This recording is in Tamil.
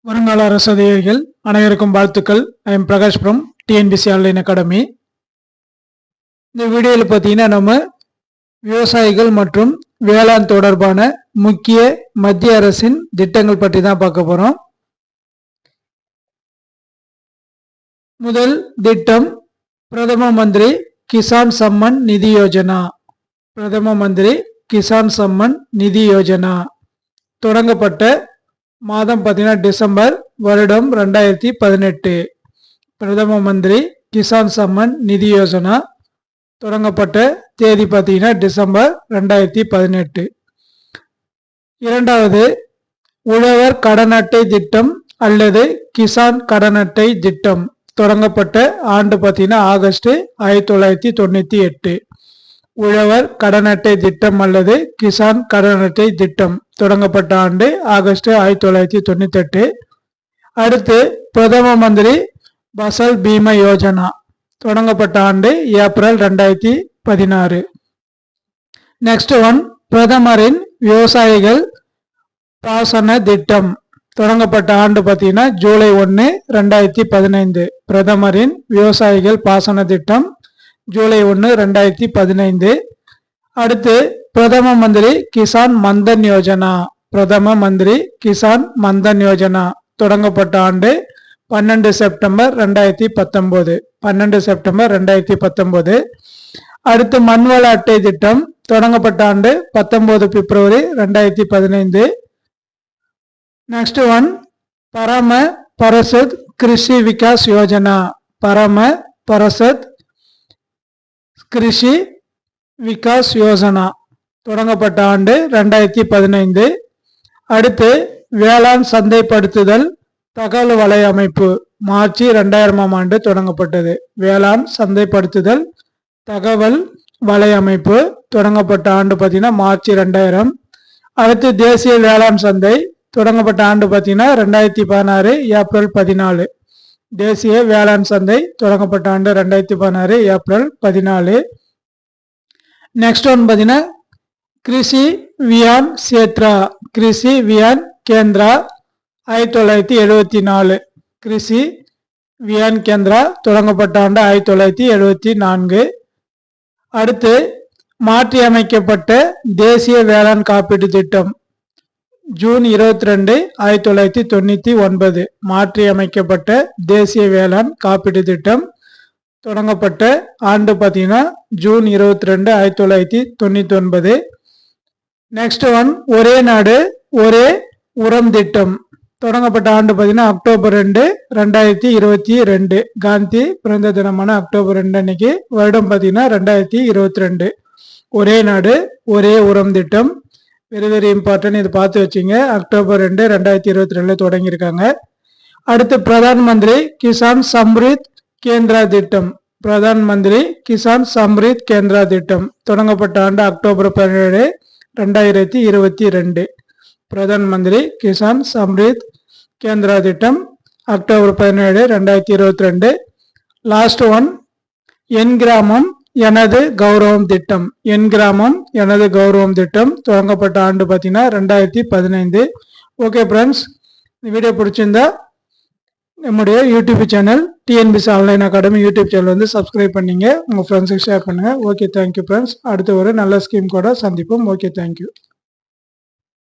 வருங்கால அரசு அதிகாரிகள் அனைவருக்கும் வாழ்த்துக்கள். I am Prakash from TNPSC online academy. இந்த வீடியோவில் பார்த்தீங்கன்னா நம்ம விவசாயிகள் மற்றும் வேளாண் தொடர்பான முக்கிய மத்திய அரசின் திட்டங்கள் பற்றி தான் பார்க்க போறோம். முதல் திட்டம் பிரதம மந்திரி கிசான் சம்மன் நிதி யோஜனா. பிரதம மந்திரி கிசான் சம்மன் நிதி யோஜனா தொடங்கப்பட்ட மாதம் பார்த்தீங்கன்னா டிசம்பர் வருடம் 2018. பிரதம மந்திரி கிசான் சம்மன் நிதி யோஜனா தொடங்கப்பட்ட தேதி பார்த்தீங்கன்னா டிசம்பர் 2018. இரண்டாவது உழவர் கடன் அட்டை திட்டம் அல்லது கிசான் கடன் அட்டை திட்டம் தொடங்கப்பட்ட ஆண்டு பார்த்தீங்கன்னா ஆகஸ்ட் 1998. உழவர் கடன் அட்டை திட்டம் அல்லது கிசான் கடன் அட்டை திட்டம் தொடங்கப்பட்ட ஆண்டு ஆகஸ்ட் 1998. அடுத்து பிரதம மந்திரி பசல் பீமா யோஜனா தொடங்கப்பட்ட ஆண்டு ஏப்ரல் 2016. நெக்ஸ்ட் ஒன் பிரதமரின் விவசாயிகள் பாசன திட்டம் தொடங்கப்பட்ட ஆண்டு பார்த்தீங்கன்னா ஜூலை 1, 2015. பிரதமரின் விவசாயிகள் பாசன திட்டம் ஜூலை 1, 2015. அடுத்து பிரதம மந்திரி கிசான் மந்தன் யோஜனா. பிரதம மந்திரி கிசான் மந்தன் யோஜனா தொடங்கப்பட்ட ஆண்டு 12 செப்டம்பர் 2019. 12 செப்டம்பர் 2019. அடுத்து மண்வள அட்டை திட்டம் தொடங்கப்பட்ட ஆண்டு 19 பிப்ரவரி 2015. நெக்ஸ்ட் ஒன் பரம பரசத் கிருஷி விகாஸ் யோஜனா. பரம பரசத் கிருஷி விகாஸ் யோஜனா தொடங்கப்பட்ட ஆண்டு 2015. அடுத்து வேளாண் சந்தைப்படுத்துதல் தகவல் வலை அமைப்பு மார்ச் 2000 ஆண்டு தொடங்கப்பட்டது. வேளாண் சந்தைப்படுத்துதல் தகவல் வலை அமைப்பு தொடங்கப்பட்ட ஆண்டு பார்த்தீங்கன்னா மார்ச் 2000. அடுத்து தேசிய வேளாண் சந்தை தொடங்கப்பட்ட ஆண்டு பார்த்தீங்கன்னா 2016 ஏப்ரல் 14. தேசிய வேளாண் சந்தை தொடங்கப்பட்ட ஆண்டு 2016 ஏப்ரல் 14. நெக்ஸ்ட் ஒன் பார்த்தீங்கன்னா கிருஷி வியான் சேத்ரா. கிருஷி வியான் கேந்திரா 1974. கிருஷி வியான் கேந்திரா தொடங்கப்பட்ட ஆண்டு 1974. அடுத்து மாற்றி அமைக்கப்பட்ட தேசிய வேளாண் காப்பீட்டு திட்டம் ஜூன் 22, 1999. மாற்றி அமைக்கப்பட்ட தேசிய வேளாண் காப்பீட்டு திட்டம் தொடங்கப்பட்ட ஆண்டு பார்த்தீங்கன்னா ஜூன் 22, 1999. நெக்ஸ்ட் ஒன் ஒரே நாடு ஒரே உரம் திட்டம் தொடங்கப்பட்ட ஆண்டு பார்த்தீங்கன்னா அக்டோபர் 2, 2022. காந்தி பிறந்த தினமான அக்டோபர் 2 அன்னைக்கு வருடம் பார்த்தீங்கன்னா 2022. ஒரே நாடு ஒரே உரம் திட்டம் வெரி வெரி இம்பார்ட்டன்ட். இது பார்த்து வச்சுங்க. அக்டோபர் 2, 2022 தொடங்கியிருக்காங்க. அடுத்து பிரதான் மந்திரி கிசான் சம்ரித் கேந்திரா திட்டம். பிரதான் மந்திரி கிசான் சம்ரித் கேந்திரா திட்டம் தொடங்கப்பட்ட ஆண்டு அக்டோபர் 17, 2022. பிரதான் மந்திரி கிசான் சம்ரித் கேந்திரா திட்டம் அக்டோபர் 17, 2022. லாஸ்ட் ஒன் என் கிராமம் எனது கௌரவம் திட்டம். என் கிராமம் எனது கௌரவம் திட்டம் தொடங்கப்பட்ட ஆண்டு பார்த்தீங்கன்னா 2015. ஓகே ஃப்ரெண்ட்ஸ், இந்த வீடியோ பிடிச்சிருந்தா நம்முடைய YouTube channel TNPSC online academy YouTube channel வந்து சப்ஸ்கிரைப் பண்ணிங்க, உங்கள் ஃப்ரெண்ட்ஸுக்கு ஷேர் பண்ணுங்கள். Okay, thank you friends. அடுத்து ஒரு நல்ல ஸ்கீம் கூட சந்திப்போம். Okay, thank you.